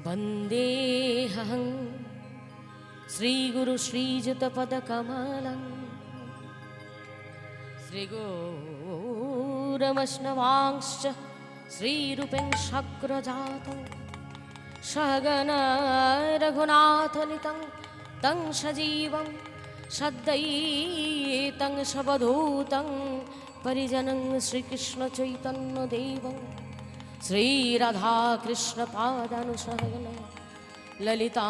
वन्देऽहं श्रीगुरु श्रीयुतपदकमलं श्रीगुरमश्नवांश्च श्रीरूपेण शक्रजातं सहगना रघुनाथनितं तं सजीवं सद्वैतं सवधूतं परिजनं श्रीकृष्णचैतन्यदेवं श्रीराधाकृष्णपादानुसहगण ललिता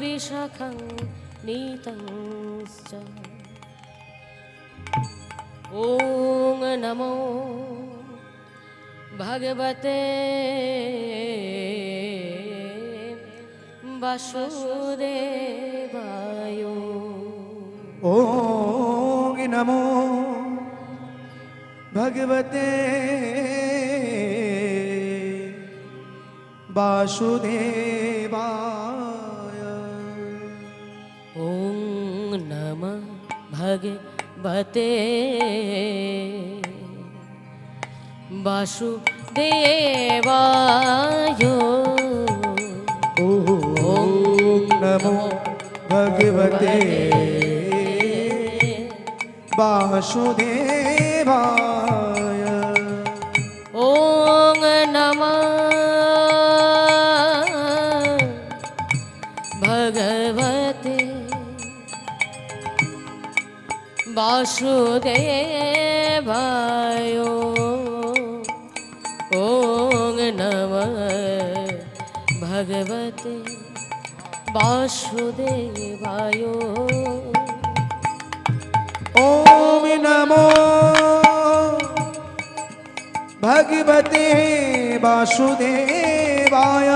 विशाखं नीतंश्च। ॐ नमो भगवते वासुदेवाय। ॐ नमो भगवते वासुदेवाय। ॐ नमः भगवते वासुदेवाय। ॐ नमो भगवते वासुदेवाय। ॐ नमः भगवते वासुदेवाय। ॐ नमः भगवते वासुदेवाय। ॐ नमो भगवते वासुदेवाय।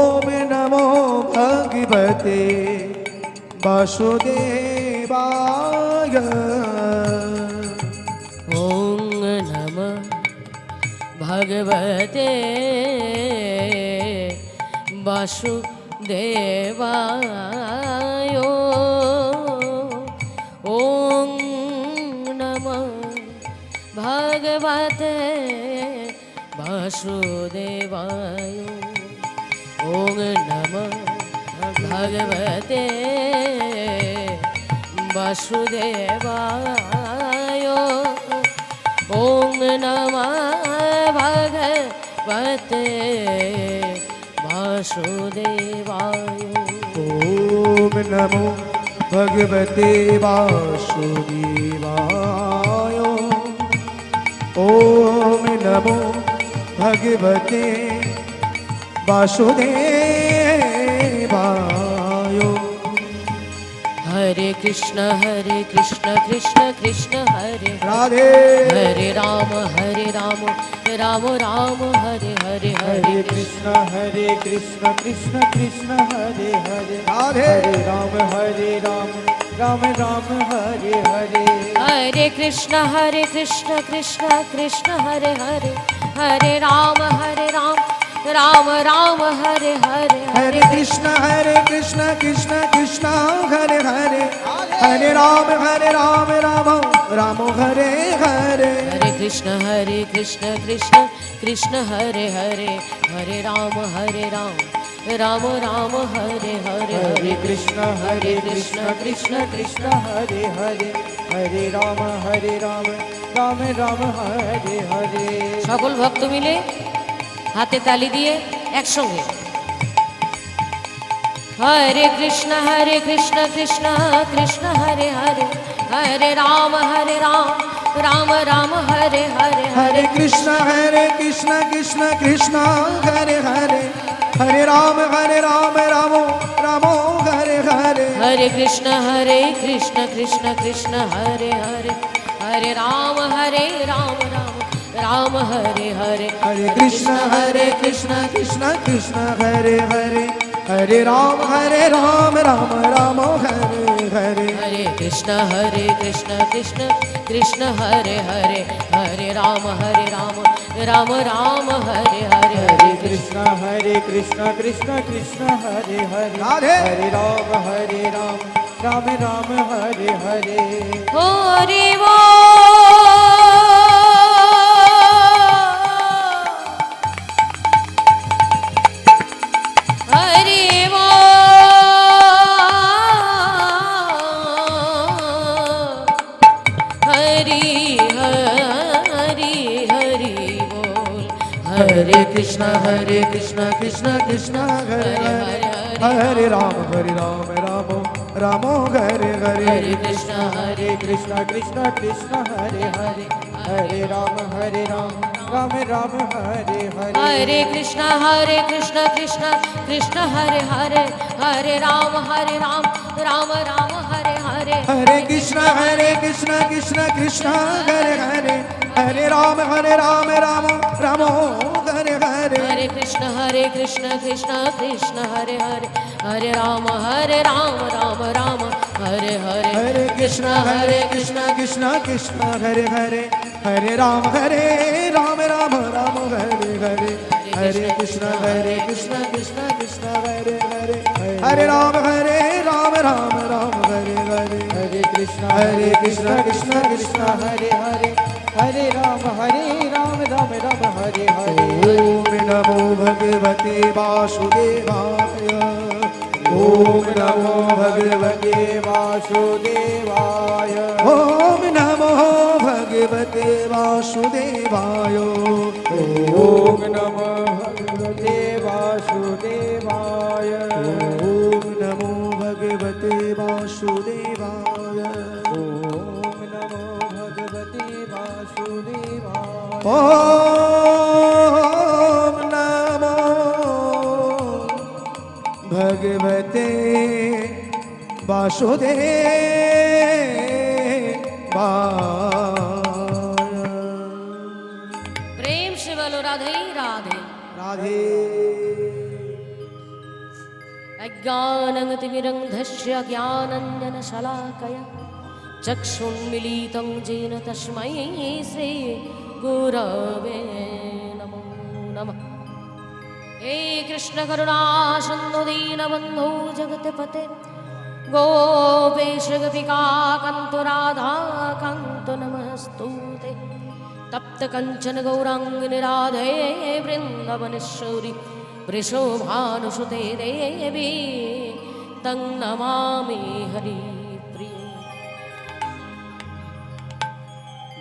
ॐ नमो भगवते वासुदेवाय। ॐ नमः भगवते वासुदेवाय। ॐ नमः भगवते वासुदेवाय। ॐ नमः भगवते वासुदेवाय। ॐ नमः भगवते वासुदेवाय। ॐ नमो भगवते वासुदेवाय। ॐ नमो भगवते वासुदेवाय। हरे कृष्ण कृष्ण कृष्ण हरे राधे हरे राम राम राम हरे हरे हरे कृष्ण कृष्ण कृष्ण हरे हरे राधे हरे राम राम राम हरे हरे। हरे कृष्ण कृष्ण कृष्ण हरे हरे हरे राम राम राम हरे हरे हरे कृष्ण कृष्ण कृष्ण हरे हरे हरे राम राम राम हरे हरे। हरे कृष्ण कृष्ण कृष्ण हरे हरे हरे राम राम राम हरे हरे। हरे कृष्ण कृष्ण कृष्ण हरे हरे हरे राम राम राम हरे हरे। সকল ভক্ত মিলে হাতে তালি দিয়ে একসঙ্গে हरे कृष्ण कृष्ण कृष्ण हरे हरे हरे राम राम राम हरे हरे। हरे कृष्ण कृष्ण कृष्ण हरे हरे हरे राम राम हरे हरे। हरे कृष्ण कृष्ण कृष्ण हरे हरे हरे राम राम हरे हरे। हरे कृष्ण कृष्ण कृष्ण हरे हरे हरे राम राम हरे हरे। हरे कृष्ण कृष्ण कृष्ण हरे हरे हरे राम राम हरे हरे। हरे कृष्ण कृष्ण कृष्ण हरे हरे राधे हरे राम राम राम हरे हरे। हरि बोल। हरि हरि हरि बोल। हरे कृष्णा कृष्ण कृष्ण हरे हरे हरे राम राम राम हरे हरे हरे कृष्णा कृष्ण कृष्ण हरे हरे हरे राम राम राम हरे हरे हरे कृष्णा कृष्ण कृष्ण हरे हरे हरे राम राम राम हरे हरे हरे कृष्ण कृष्ण कृष्ण हरे हरे हरे राम राम राम हरे हरे हरे कृष्ण कृष्ण कृष्ण हरे हरे हरे राम राम राम हरे हरे हरे कृष्ण कृष्ण कृष्ण हरे हरे हरे राम राम राम हरे हरे हरे कृष्ण कृष्ण कृष्ण हरे हरे हरे राम राम हरे हरे हरे कृष्ण कृष्ण कृष्ण हरे हरे हरे राम राम हरे हरे ओम नमो भगवते वासुदेवाय ओम नमो भगवते वासुदेवाय ओम नमो भगवते वासुदेवाय ओम नमो भगवते वासुदेवाय ओम नमो भगवते वासुदेवाय ओम नमो भगवते वासुदेवाय ओम नमो भगवते वासुदेवाय प्रेम से बोलो राधे राधे। राधे अज्ञानतिमिरन्धस्य ज्ञानञ्जनशलाकया चक्षुन्मीलितं येन तस्मै श्री गुरवे नमो नमः। हे कृष्ण करुणा सिन्धु दीनबन्धो जगत्पते गोपेश गोपिका कान्तो राधा कान्तो नमस्तुते। तप्त कंचन गौरांगिनी राधे वृंदावनेश्वरी वृषभानुसुते देवी तं नमामि हरिप्रिये।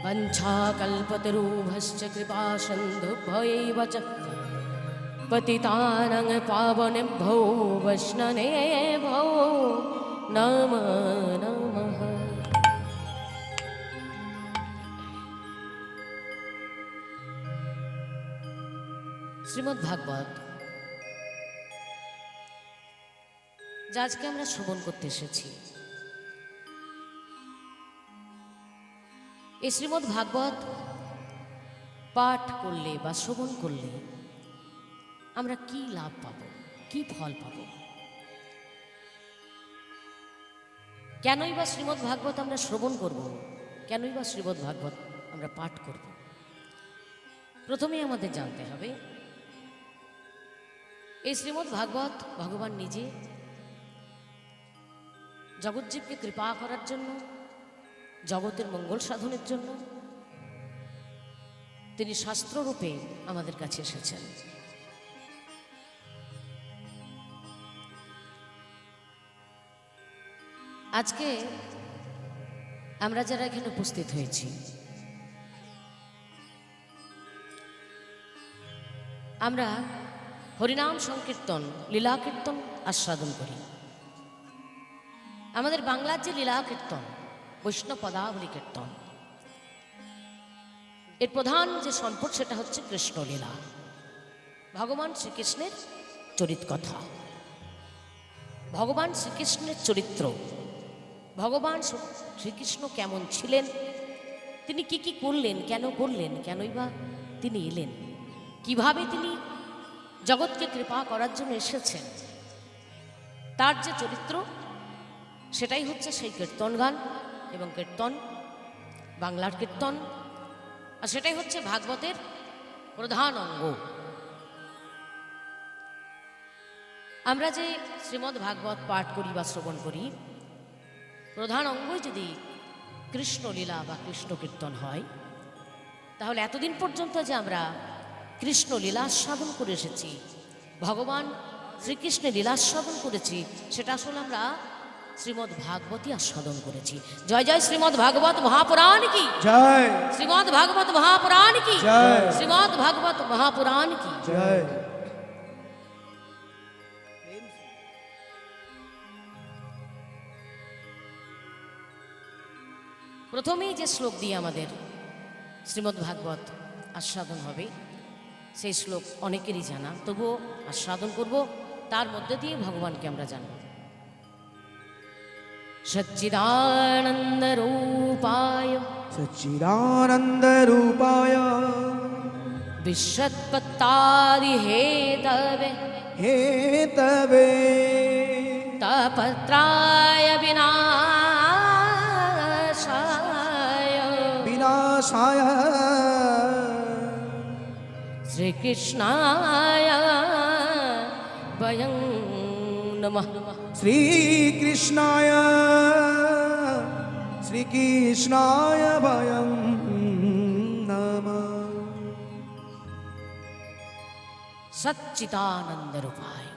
वंशाकल्पतरुभ्यश्च कृपासिन्धुभ्यैव च पतितानां पावनेभ्यो वैष्णवेभ्यो नमो नमः। শ্রীমদ্ ভাগবত যা আজকে আমরা শ্রবণ করতে এসেছি, এই শ্রীমদ্ ভাগবত পাঠ করলে বা শ্রবণ করলে আমরা কি লাভ পাব, কি ফল পাব, কেনই বা শ্রীমদ্ ভাগবত আমরা শ্রবণ করব, কেনই বা শ্রীমদ্ ভাগবত আমরা পাঠ করব। প্রথমেই আমাদের জানতে হবে এই শ্রীমদ্ ভাগবত ভগবান নিজে জগজ্জীবকে কৃপা করার জন্য, জগতের মঙ্গল সাধনের জন্য তিনি শাস্ত্ররূপে আমাদের কাছে এসেছেন। আজকে আমরা যারা এখানে উপস্থিত হয়েছি, আমরা হরিনাম সংকীর্তন, লীলা কীর্তন আস্বাদন করি। আমাদের বাংলার যে লীলা কীর্তন, বৈষ্ণব পদাবলী কীর্তন, এর প্রধান যে সম্পদ সেটা হচ্ছে কৃষ্ণলীলা, ভগবান শ্রীকৃষ্ণের চরিত কথা, ভগবান শ্রীকৃষ্ণের চরিত্র, ভগবান শ্রীকৃষ্ণ কেমন ছিলেন, তিনি কি কি করলেন, কেন করলেন, কেনই বা তিনি এলেন, কিভাবে তিনি জগৎকে কৃপা করার জন্য এসেছেন, তার যে চরিত্র সেটাই হচ্ছে সেই কীর্তন গান এবং কীর্তন, বাংলার কীর্তন, আর সেটাই হচ্ছে ভাগবতের প্রধান অঙ্গ। আমরা যে শ্রীমদ্ ভাগবত পাঠ করি বা শ্রবণ করি, প্রধান অঙ্গই যদি কৃষ্ণলীলা বা কৃষ্ণ কীর্তন হয়, তাহলে এতদিন পর্যন্ত যে আমরা কৃষ্ণ লীলাস্বাদন করে এসেছি, ভগবান শ্রীকৃষ্ণের লীলাস্বাদন করেছি, সেটা আসলে আমরা শ্রীমদ্ ভাগবতী আস্বাদন করেছি। জয় জয় শ্রীমদ্ ভাগবত মহাপুরাণ কি জয় শ্রীমদ্ ভাগবত মহাপুরাণ কি জয় শ্রীমদ্ ভাগবত মহাপুরাণ কি জয়। প্রথমেই যে শ্লোক দিয়ে আমাদের শ্রীমদ্ ভাগবত আস্বাদন হবে, সেই শ্লোক অনেকেরই জানা, তবুও আস্বাদন করব, তার মধ্যে দিয়ে ভগবানকে আমরা জানব। সচ্চিদানন্দ রূপায় সচ্চিদানন্দ রূপায় বিশ্বৎপত্তাদি হেতবে হেতবে তাপত্রায় বিনাশায় বিনাশায় শ্রীকৃষ্ণায় বয়ং নমঃ। শ্রীকৃষ্ণায় শ্রীকৃষ্ণায় বয়ং নমঃ। সচ্চিদানন্দ রূপায়,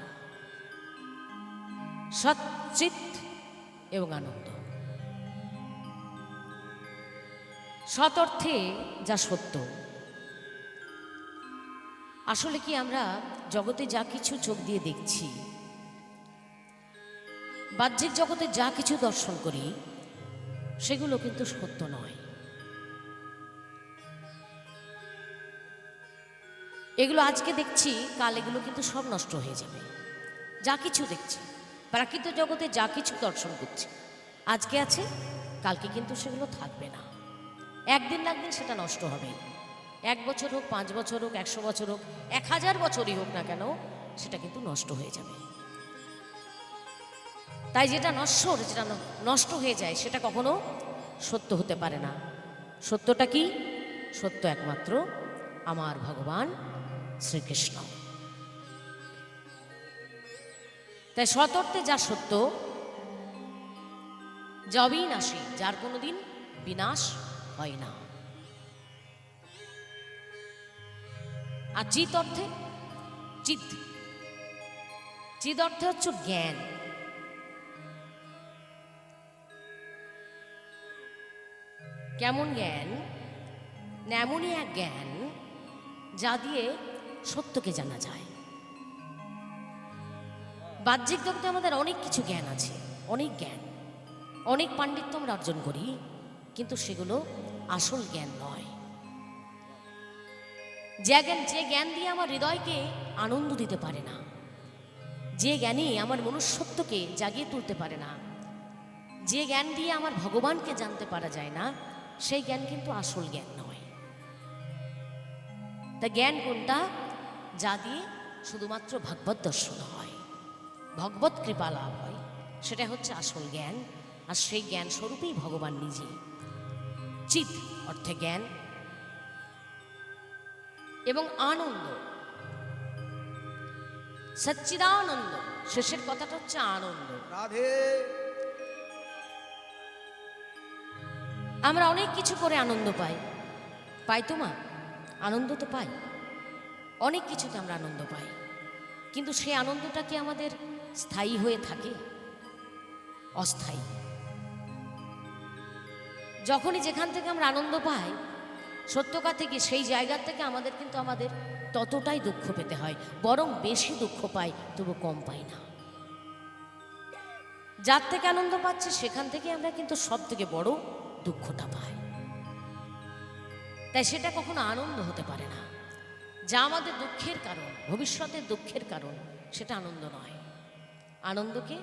সচ্চিত এবং আনন্দ, সৎ অর্থে যা সত্য। আসলে কি আমরা জগতে যা কিছু চোখ দিয়ে দেখছি, বাহ্যিক জগতে যা কিছু দর্শন করি, সেগুলো কিন্তু সত্য নয়। এগুলো আজকে দেখছি, কাল এগুলো কিন্তু সব নষ্ট হয়ে যাবে। যা কিছু দেখছি, প্রাকৃতিক জগতে যা কিছু দর্শন করছি, আজকে আছে, কালকে কিন্তু সেগুলো থাকবে না। একদিন না একদিন সেটা নষ্ট হবে। 1 বছর হোক, 5 বছর হোক, 100 বছর হোক, 1000 বছরই হোক না কেন, সেটা কিন্তু নষ্ট হয়ে যাবে। তাই যেটা নশ্বর, যেটা নষ্ট হয়ে যায়, সেটা কখনো সত্য হতে পারে না। সত্যটা কি? সত্য একমাত্র আমার ভগবান শ্রীকৃষ্ণ। তাই সৎ অর্থে যা সত্য, যা অবিনাশী, যার কোনোদিন বিনাশ হয় না। আর চিত অর্থে, চিত চিত অর্থে হচ্ছে জ্ঞান। কেমন জ্ঞান? না এমনই এক জ্ঞান যা দিয়ে সত্যকে জানা যায়। বাহ্যিক জগতে আমাদের অনেক কিছু জ্ঞান আছে, অনেক জ্ঞান, অনেক পাণ্ডিত্য আমরা অর্জন করি, কিন্তু সেগুলো আসল জ্ঞান নয়। যে জ্ঞান দিয়ে আমার হৃদয়কে আনন্দ দিতে পারে না, যে জ্ঞানী আমার মনুষ্যত্বকে জাগিয়ে তুলতে পারে না, যে জ্ঞান দিয়ে আমার ভগবানকে জানতে পারা যায় না, সেই জ্ঞান কিন্তু আসল জ্ঞান নয়। তা জ্ঞান কোনটা? যা দিয়ে শুধুমাত্র ভগবত দর্শন হয়, ভগবত কৃপা লাভ হয়, সেটা হচ্ছে আসল জ্ঞান। আর সেই জ্ঞান স্বরূপেই ভগবান নিজে। চিত অর্থে জ্ঞান এবং আনন্দ, সচ্চিদানন্দ, শেষের কথাটা হচ্ছে আনন্দ। রাধে আমরা অনেক কিছু করে আনন্দ পাই, পাই তো মা? আনন্দ তো পাই, অনেক কিছুতে আমরা আনন্দ পাই, কিন্তু সেই আনন্দটা কি আমাদের স্থায়ী হয়ে থাকে? অস্থায়ী। যখনই যেখান থেকে আমরা আনন্দ পাই, সত্য কথা কি সেই জায়গা থেকে আমাদের কিন্তু আমাদের ততটাই দুঃখ পেতে হয়, বরং বেশি দুঃখ পাই, তবু কম পাই না। যার থেকে আনন্দ পাচ্ছি সেখান থেকে আমরা কিন্তু সব থেকে বড় দুঃখটা পাই। তাই সেটা কখনো আনন্দ হতে পারে না। যা আমাদের দুঃখের কারণ, ভবিষ্যতের দুঃখের কারণ, সেটা আনন্দ নয়। আনন্দকে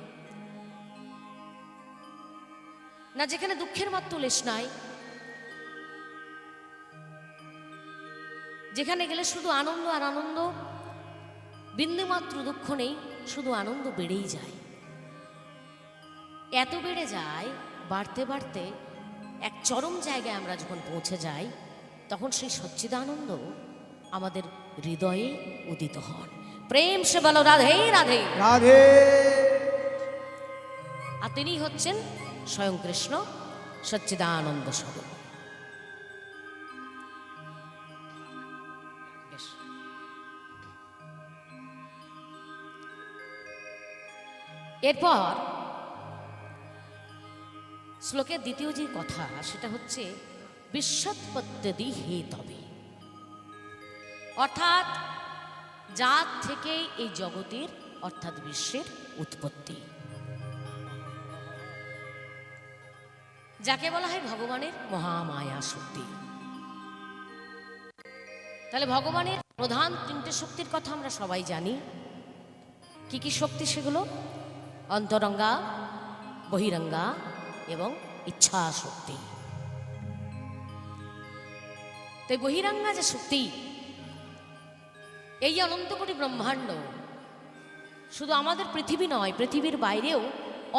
না, যেখানে দুঃখের মাত্র লেশ নাই, যেখানে গেলে শুধু আনন্দ আর আনন্দ, বিন্দুমাত্র দুঃখ নেই, শুধু আনন্দ বেড়েই যায়। এত বেড়ে যায়, বাড়তে বাড়তে এক চরম জায়গায় আমরা যখন পৌঁছে যাই, তখন সেই সচ্চিদানন্দ আমাদের হৃদয়ে উদিত হন। প্রেম সে বলো রাধে রাধে রাধে। আর তিনি হচ্ছেন স্বয়ং কৃষ্ণ, সচ্চিদানন্দ স্বরূপ। এরপর শ্লোকের দ্বিতীয় যে কথা সেটা হচ্ছে বিশ্বৎপত্তি হে তবে, অর্থাৎ যার থেকে এই জগতের অর্থাৎ বিশ্বের উৎপত্তি, যাকে বলা হয় ভগবানের মহামায়া শক্তি। তাহলে ভগবানের প্রধান তিনটে শক্তির কথা আমরা সবাই জানি। কি কি শক্তি সেগুলো? অন্তরঙ্গা, বহিরঙ্গা এবং ইচ্ছা শক্তি। তাই বহিরঙ্গা যে শক্তি, এই অনন্ত কোটি ব্রহ্মাণ্ড, শুধু আমাদের পৃথিবী নয়, পৃথিবীর বাইরেও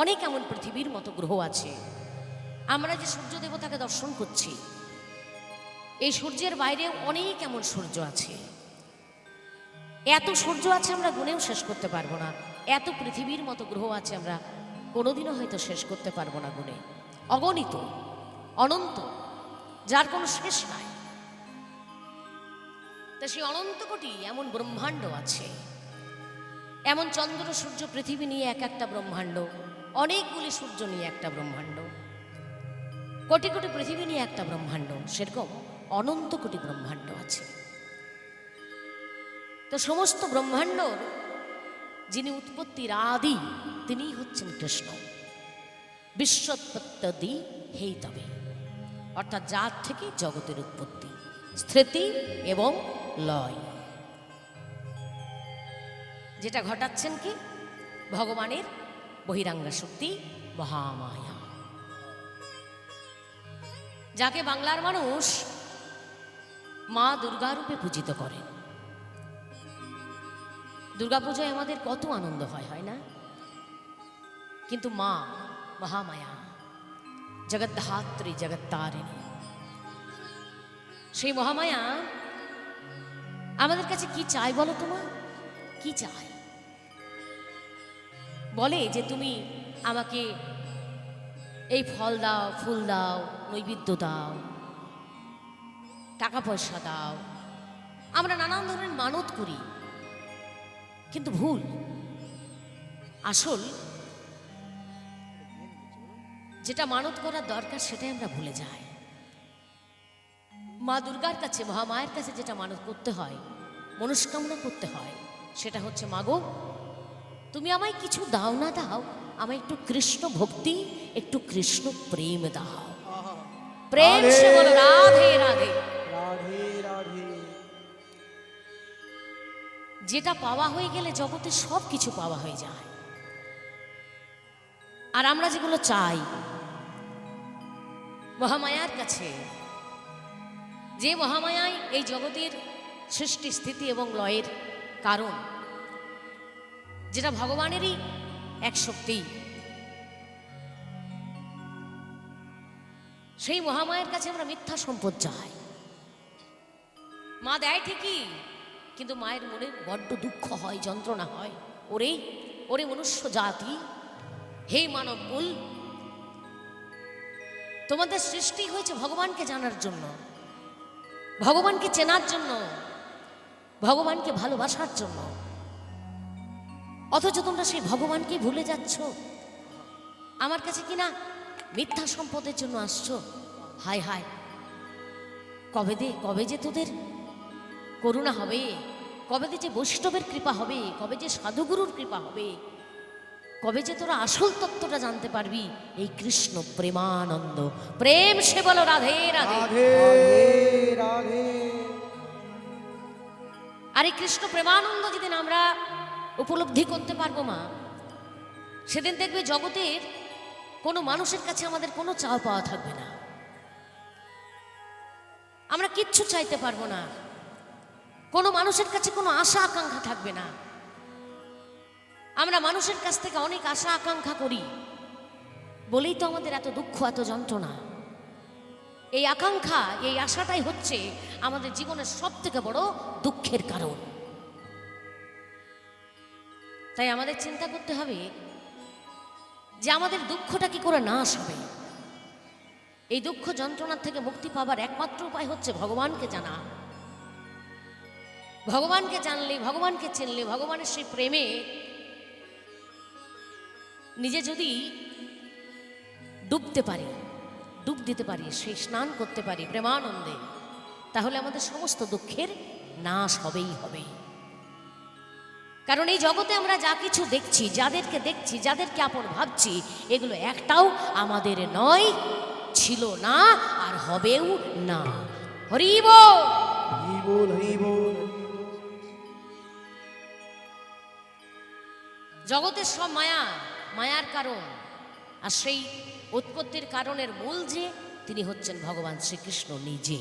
অনেক এমন পৃথিবীর মতো গ্রহ আছে। আমরা যে সূর্য দেবতাকে দর্শন করছি, এই সূর্যের বাইরেও অনেক এমন সূর্য আছে। এত সূর্য আছে আমরা গুণেও শেষ করতে পারবো না। এত পৃথিবীর মতো গ্রহ আছে আমরা কোনোদিনও হয়তো শেষ করতে পারবো না গুণে। অগণিত, অনন্ত, যার কোনো শেষ নাই। তা সেই অনন্ত কোটি এমন ব্রহ্মাণ্ড আছে, এমন চন্দ্র সূর্য পৃথিবী নিয়ে এক একটা ব্রহ্মাণ্ড, অনেকগুলি সূর্য নিয়ে একটা ব্রহ্মাণ্ড, কোটি কোটি পৃথিবী নিয়ে একটা ব্রহ্মাণ্ড, সেরকম অনন্ত কোটি ব্রহ্মাণ্ড আছে। তো সমস্ত ব্রহ্মাণ্ডর যিনি উৎপত্তির আদি, তিনিই হচ্ছেন কৃষ্ণ। বিশ্বৎপত্তি হেই তবে, অর্থাৎ যার থেকে জগতের উৎপত্তি, স্থিতি এবং লয়। যেটা ঘটাচ্ছেন কি? ভগবানের বহিরাঙ্গা শক্তি মহামায়া, যাকে বাংলার মানুষ মা দুর্গা রূপে পূজিত করেন। দুর্গাপূজায় আমাদের কত আনন্দ হয়, হয় না? কিন্তু মা মহামায়া, জগদ্ধাত্রী, জগত্তারিণী, সেই মহামায়া আমাদের কাছে কি চাই বলো তো মা? কি চায়? বলে যে তুমি আমাকে এই ফল দাও, ফুল দাও, নৈবেদ্য দাও, টাকা পয়সা দাও। আমরা নানান ধরনের মানত করি, কিন্তু ভুল। আসল যেটা মানত করার দরকার সেটাই আমরা ভুলে যাই। মা দুর্গার কাছে, মহামায়ের কাছে যেটা মানত করতে হয়, মনস্কামনা করতে হয়, সেটা হচ্ছে মাগো তুমি আমায় কিছু দাও না দাও, আমায় একটু কৃষ্ণ ভক্তি, একটু কৃষ্ণ প্রেম দাও। প্রেম সে বলো রাধে রাধে, রাধে রাধে। যেটা পাওয়া হয়ে গেলে জগতে সব কিছু পাওয়া হয়ে যায়। আর আমরা যেগুলো চাই মহামায়ার কাছে, যে মহামায়াই এই জগতের সৃষ্টি, স্থিতি এবং লয়ের কারণ, যেটা ভগবানেরই এক শক্তি, সেই মহামায়ের কাছে আমরা মিথ্যা সম্পদ চাই। মা দেয় ঠিকই, কিন্তু মায়ের মনে বড্ড দুঃখ হয়, যন্ত্রণা হয়। ওরে মনুষ্য জাতি, হে মানব কুল, তোমাদের সৃষ্টি হয়েছে ভগবানকে জানার জন্য, ভগবানকে চেনার জন্য, ভগবানকে ভালোবাসার জন্য, অথচ তোমরা সেই ভগবানকে ভুলে যাচ্ছ। আমার কাছে কিনা মিথ্যা সম্পদের জন্য আসছো। হায় হায়, কবে যে তোদের করুণা হবে, কবে যে বৈষ্ণবের কৃপা হবে, কবে যে সাধুগুরুর কৃপা হবে, কবে যে তোরা আসল তত্ত্বটা জানতে পারবি। এই কৃষ্ণ প্রেমানন্দ, প্রেম সে বলো রাধে রাধে, রাধে রাধে। আর এই কৃষ্ণ প্রেমানন্দ যেদিন আমরা উপলব্ধি করতে পারবো মা, সেদিন দেখবে জগতের কোনো মানুষের কাছে আমাদের কোনো চাওয়া পাওয়া থাকবে না। আমরা কিচ্ছু চাইতে পারবো না, কোনো মানুষের কাছে কোনো আশা আকাঙ্ক্ষা থাকবে না। আমরা মানুষের কাছ থেকে অনেক আশা আকাঙ্ক্ষা করি বলেই তো আমাদের এত দুঃখ, এত যন্ত্রণা। এই আকাঙ্ক্ষা, এই আশাটাই হচ্ছে আমাদের জীবনের সব থেকে বড় দুঃখের কারণ। তাই আমাদের চিন্তা করতে হবে যে আমাদের দুঃখটা কি করে নাশ হবে। এই দুঃখ যন্ত্রণার থেকে মুক্তি পাবার একমাত্র উপায় হচ্ছে ভগবানকে জানা। ভগবানকে জানলে, ভগবানকে চিনলে, ভগবানের সেই প্রেমে নিজে যদি ডুবতে পারি, ডুব দিতে পারি, সেই স্নান করতে পারি প্রেমানন্দে, তাহলে আমাদের সমস্ত দুঃখের নাশ হবেই হবে। কারণ এই জগতে আমরা যা কিছু দেখছি, যাদেরকে দেখছি, যাদেরকে আপন ভাবছি, এগুলো একটাও আমাদের নয়, ছিল না আর হবেও না। হরি বল। হরি বল, হরি বল। জগতের সব মায়া, মায়ার কারণ, আর সেই উৎপত্তির কারণের মূল যে তিনি হচ্ছেন ভগবান শ্রীকৃষ্ণ নিজে।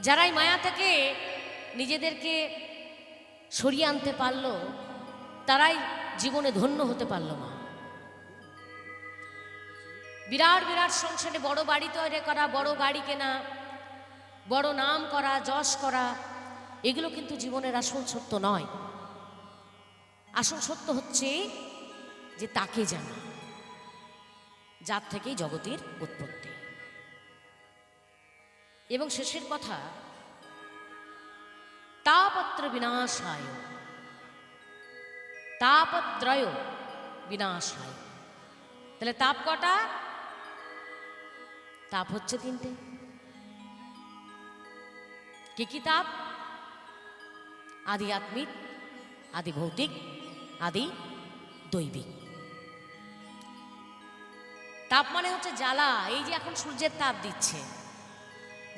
যারাই মায়া থেকে নিজেদেরকে সরিয়ে আনতে পারলো, তারাই জীবনে ধন্য হতে পারল না। বিরাট বিরাট সংসারে বড় বাড়ি তৈরি করা, বড় গাড়ি কেনা, বড় নাম করা, যশ করা, এগুলো কিন্তু জীবনের আসল সত্য নয়। আসল সত্য হচ্ছে যে তাকে জানা, যার থেকেই জগতের উৎপত্তি। এবং শেষের কথা, তাপত্র বিনাশায়, তাপত্রয় বিনাশায়। তাহলে তাপ কটা? তাপ হচ্ছে তিনটে। কি কি তাপ? আদি আত্মিক, আদি ভৌতিক, আদি দৈবিক। তাপ মানে হচ্ছে জ্বালা। এই যে এখন সূর্যের তাপ দিচ্ছে,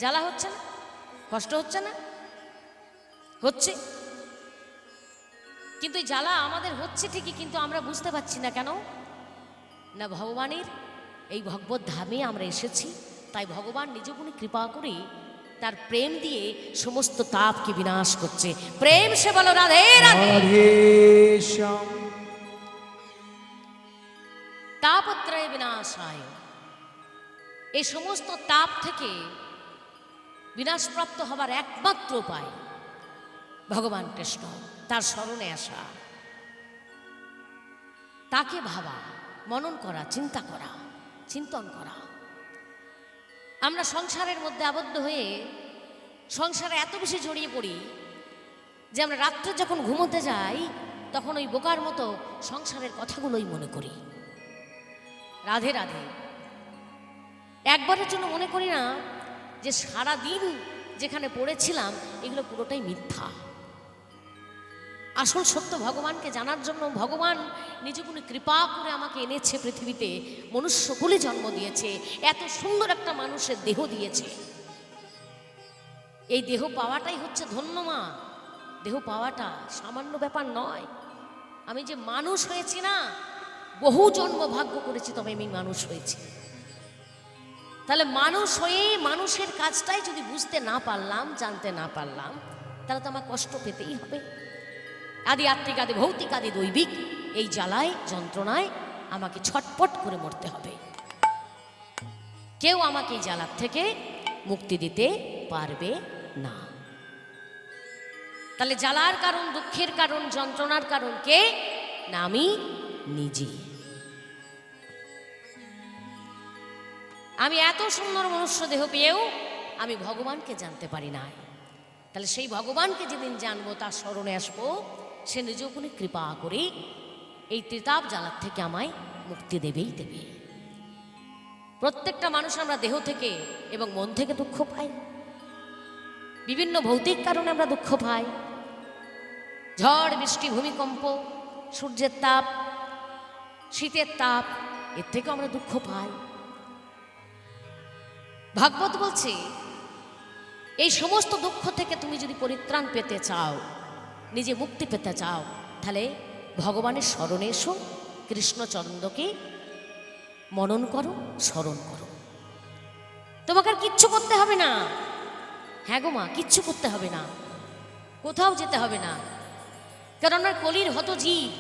জ্বালা হচ্ছে না? কষ্ট হচ্ছে না? হচ্ছে। কিন্তু এই জ্বালা আমাদের হচ্ছে ঠিকই, কিন্তু আমরা বুঝতে পারছি না। কেন না? ভগবানের এই ভগবত ধামে আমরা এসেছি, তাই ভগবান নিজ গুণে কৃপা করে তার প্রেম দিয়ে সমস্ত তাপকে বিনাশ করছে। প্রেম সে বলো রাধে রাধে। তাপত্রয় বিনাশায়। এই সমস্ত তাপ থেকে বিনাশপ্রাপ্ত হবার একমাত্র উপায় ভগবান কৃষ্ণ, তার শরণে আসা, তাকে ভাবা, মনন করা, চিন্তা করা, চিন্তন করা। আমরা সংসারের মধ্যে আবদ্ধ হয়ে সংসারে এত বেশি জড়িয়ে পড়ি যে আমরা রাত্রে যখন ঘুমোতে যাই তখন ওই বোকার মতো সংসারের কথাগুলোই মনে করি। রাধে রাধে। একবারের জন্য মনে করি না যে সারা দিন যেখানে পড়েছিলাম এগুলো পুরোটাই মিথ্যা। আসল সত্য ভগবানকে জানার জন্য ভগবান নিজগুণে কৃপা করে আমাকে এনেছে পৃথিবীতে, মনুষ্যকুলে জন্ম দিয়েছে, এত সুন্দর একটা মানুষের দেহ দিয়েছে। এই দেহ পাওয়াটাই হচ্ছে ধন্য মা। দেহ পাওয়াটা সামান্য ব্যাপার নয়। আমি যে মানুষ হয়েছি না, বহু জন্ম ভাগ্য করেছি তবে আমি মানুষ হয়েছি। তাহলে মানুষ হয়ে মানুষের কাজটাই যদি বুঝতে না পারলাম, জানতে না পারলাম, তাহলে তো আমার কষ্ট পেতেই হবে। আদি আত্মিক, আদি ভৌতিক, আদি দৈবিক, এই জ্বালায় যন্ত্রণায় আমাকে ছটপট করে মরতে হবে। কেউ আমাকে এই জ্বালার থেকে মুক্তি দিতে পারবে না। তাহলে জ্বালার কারণ, দুঃখের কারণ, যন্ত্রণার কারণ কে? না আমি নিজে। আমি এত সুন্দর মনুষ্য দেহ পেয়েও আমি ভগবানকে জানতে পারি না। তাহলে সেই ভগবানকে যেদিন জানবো, তার স্মরণে আসবো, সে নিজ গুণে কৃপা করে এই ত্রিতাপ জ্বালার থেকে আমায় মুক্তি দেবেই দেবে। প্রত্যেকটা মানুষ আমরা দেহ থেকে এবং মন থেকে দুঃখ পাই। বিভিন্ন ভৌতিক কারণে আমরা দুঃখ পাই। ঝড়, বৃষ্টি, ভূমিকম্প, সূর্যের তাপ, শীতের তাপ, এর থেকেও আমরা দুঃখ পাই। ভাগবত বলছে এই সমস্ত দুঃখ থেকে তুমি যদি পরিত্রাণ পেতে চাও, নিজে মুক্তি পেতে চাও, তাহলে ভগবানের স্মরণে এসো, কৃষ্ণচন্দ্রকে মনন করো, স্মরণ করো। তোমাকে আর কিচ্ছু করতে হবে না। হ্যাঁ গো মা, কিচ্ছু করতে হবে না, কোথাও যেতে হবে না। কারণ কলির হত জীব,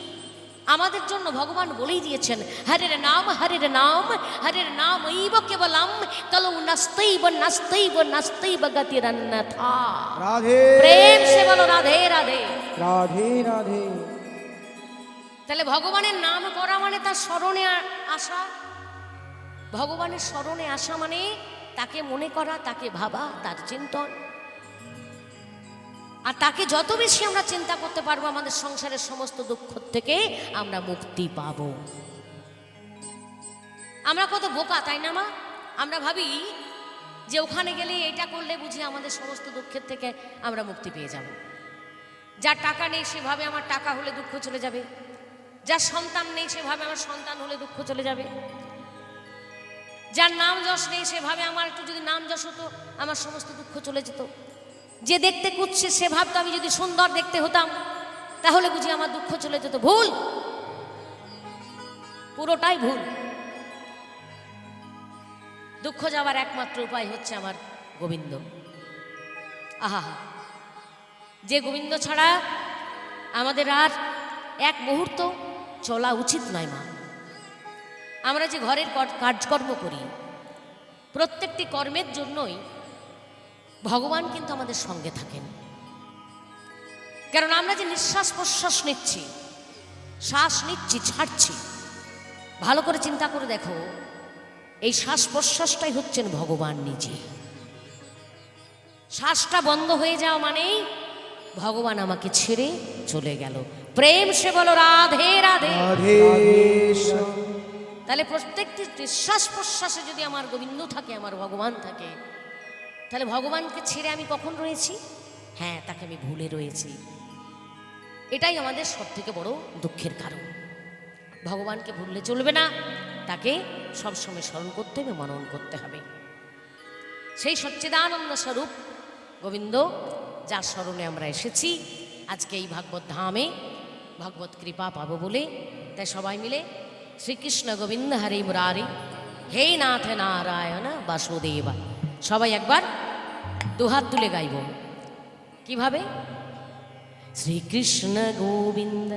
আমাদের জন্য ভগবান বলেই দিয়েছেন, হরের নাম, হরের নাম, হরের নাম এইব কেবলম কলৌ নাস্তেইব নাস্তেইব নাস্তেইব গতিরন্যথা। রাধে। প্রেম সে বলো রাধে রাধে। রাধে রাধে। তাহলে ভগবানের নাম করা মানে তার স্মরণে আসা। ভগবানের স্মরণে আসা মানে তাকে মনে করা, তাকে ভাবা, তার চিন্তন। আর তাকে যত বেশি আমরা চিন্তা করতে পারবো, আমাদের সংসারের সমস্ত দুঃখ থেকে আমরা মুক্তি পাব। আমরা কত বোকা, তাই না মা? আমরা ভাবি যে ওখানে গেলে এটা করলে বুঝি আমাদের সমস্ত দুঃখের থেকে আমরা মুক্তি পেয়ে যাব। যার টাকা নেই সেভাবে আমার টাকা হলে দুঃখ চলে যাবে, যার সন্তান নেই সেভাবে আমার সন্তান হলে দুঃখ চলে যাবে, যার নাম যশ নেই সেভাবে আমার একটু যদি নাম যশ হতো আমার সমস্ত দুঃখ চলে যেত। যে দেখতে কুৎসিত সে ভাবতো আমি যদি সুন্দর দেখতে হতাম তাহলে বুঝি আমার দুঃখ চলে যেত। ভুল, পুরোটাই ভুল। দুঃখ যাওয়ার একমাত্র উপায় হচ্ছে আমার গোবিন্দ। আহা, যে গোবিন্দ ছাড়া আমাদের আর এক মুহূর্ত চলা উচিত নয় মা। আমরা যে ঘরের কাজকর্ম করি প্রত্যেকটি কর্মের জন্যই ভগবান কিন্তু আমাদের সঙ্গে থাকেন। কারণ আমরা যে নিঃশ্বাস প্রশ্বাস নিচ্ছি, শ্বাস নিচ্ছি ছাড়ছি, ভালো করে চিন্তা করে দেখো, এই শ্বাস প্রশ্বাসটাই হচ্ছেন ভগবান নিজে। শ্বাসটা বন্ধ হয়ে যাওয়া মানেই ভগবান আমাকে ছেড়ে চলে গেল। প্রেম সে বলো রাধে রাধে। তাহলে প্রত্যেকটি নিঃশ্বাস প্রশ্বাসে যদি আমার গোবিন্দ থাকে, আমার ভগবান থাকে, তাহলে ভগবানকে ছেড়ে আমি কখন রয়েছি? হ্যাঁ, তাকে আমি ভুলে রয়েছি। এটাই আমাদের সব থেকে বড় দুঃখের কারণ। ভগবানকে ভুললে চলবে না, তাকে সবসময় স্মরণ করতে হবে, মনন করতে হবে। সেই সচ্চিদানন্দ স্বরূপ গোবিন্দ, যার স্মরণে আমরা এসেছি আজকে এই ভাগবত ধামে, ভগবত কৃপা পাবো বলে, তাই সবাই মিলে শ্রীকৃষ্ণ গোবিন্দ হরি মুরারি হে নাথ নারায়ণ বাসুদেবা, সবাই একবার দুহাত তুলে গাইব। কিভাবে? শ্রীকৃষ্ণ গোবিন্দ